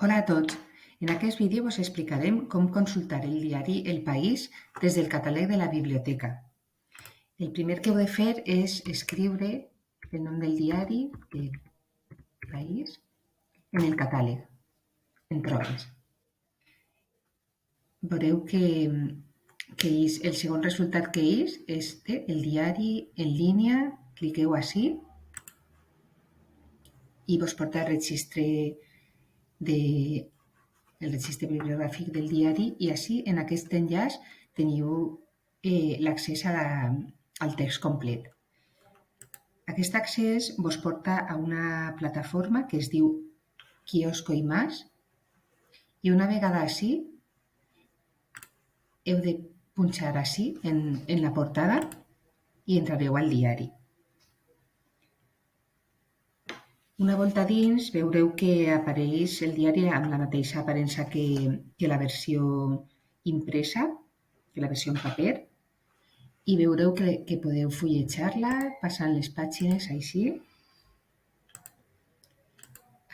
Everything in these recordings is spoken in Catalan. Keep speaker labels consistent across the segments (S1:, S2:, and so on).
S1: Hola a tots. En aquest vídeo us explicarem com consultar el diari El País des del catàleg de la biblioteca. El primer que heu de fer és escriure el nom del diari El País en el catàleg, en proves. Veureu que el segon resultat que és el diari en línia. Cliqueu ací i vos porta al registre el registre bibliogràfic del diari i així en aquest enllaç teniu l'accés al text complet. Aquest accés vos porta a una plataforma que es diu Quiosco i Más i una vegada així heu de punxar així en la portada i entrareu al diari. Una volta dins veureu que apareix el diari amb la mateixa aparença que la versió impresa, que la versió en paper, i veureu que podeu fulletjar-la passant les pàgines així.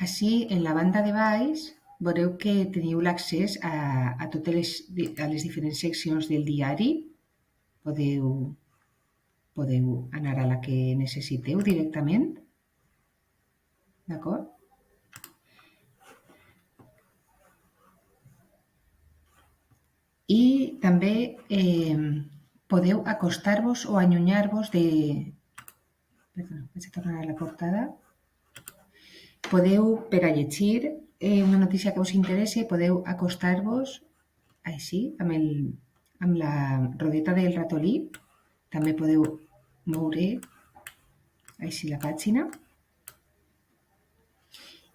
S1: Així, en la banda de baix, veureu que teniu l'accés a totes les diferents seccions del diari. Podeu anar a la que necessiteu directament. D'acord? I també podeu acostar-vos o allunyar-vos de... Perdó, vaig a tornar a la portada. Podeu, per a llegir una notícia que us interessa, podeu acostar-vos així, amb la rodeta del ratolí. També podeu moure així la pàgina.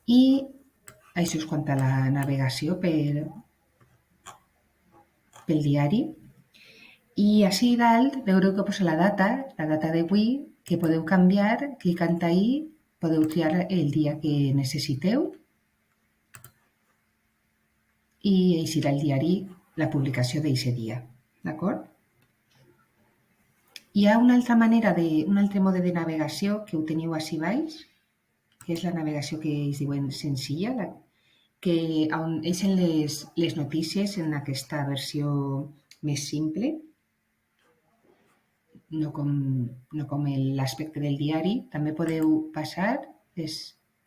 S1: I això és quant a la navegació pel diari. I així dalt veureu que posa la data d'avui, que podeu canviar, clicant ahí, podeu triar el dia que necessiteu i eixirà el diari la publicació d'aquest dia. D'acord? Hi ha un altre mode de navegació que ho teniu així baix, que és la navegació que es diuen senzilla, on eixen les notícies en aquesta versió més simple, no com l'aspecte del diari. També podeu passar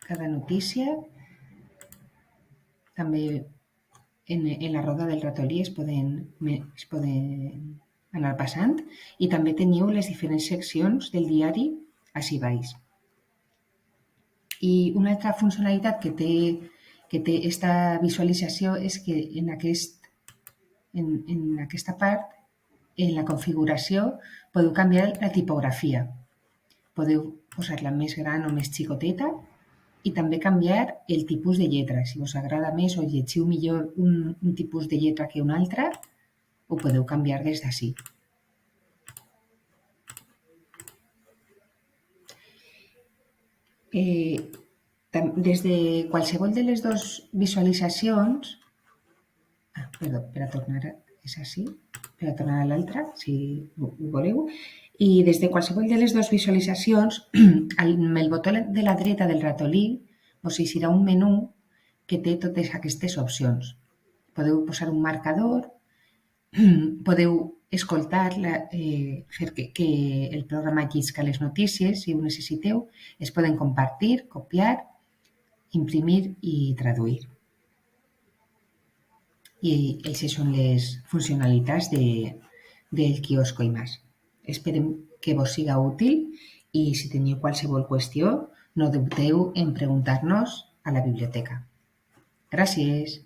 S1: cada notícia. També en la roda del ratolí es poden anar passant i també teniu les diferents seccions del diari així baix. I una altra funcionalitat que té aquesta visualització és que en aquesta part, en la configuració, podeu canviar la tipografia. Podeu posar-la més gran o més xicoteta i també canviar el tipus de lletra. Si us agrada més o llegiu millor un tipus de lletra que un altre, ho podeu canviar des d'ací. Des de qualsevol de les dues visualitzacions, perdó, per a tornar a l'altra, si ho voleu, i des de qualsevol de les dues visualitzacions, amb el botó de la dreta del ratolí us eixirà un menú que té totes aquestes opcions. Podeu posar un marcador, podeu escoltar, fer que el programa llisca les notícies, si ho necessiteu, es poden compartir, copiar, imprimir i traduir. I aquestes són les funcionalitats del Quiosco i Más. Esperem que vos siga útil i si teniu qualsevol qüestió no dubteu en preguntar-nos a la biblioteca. Gràcies!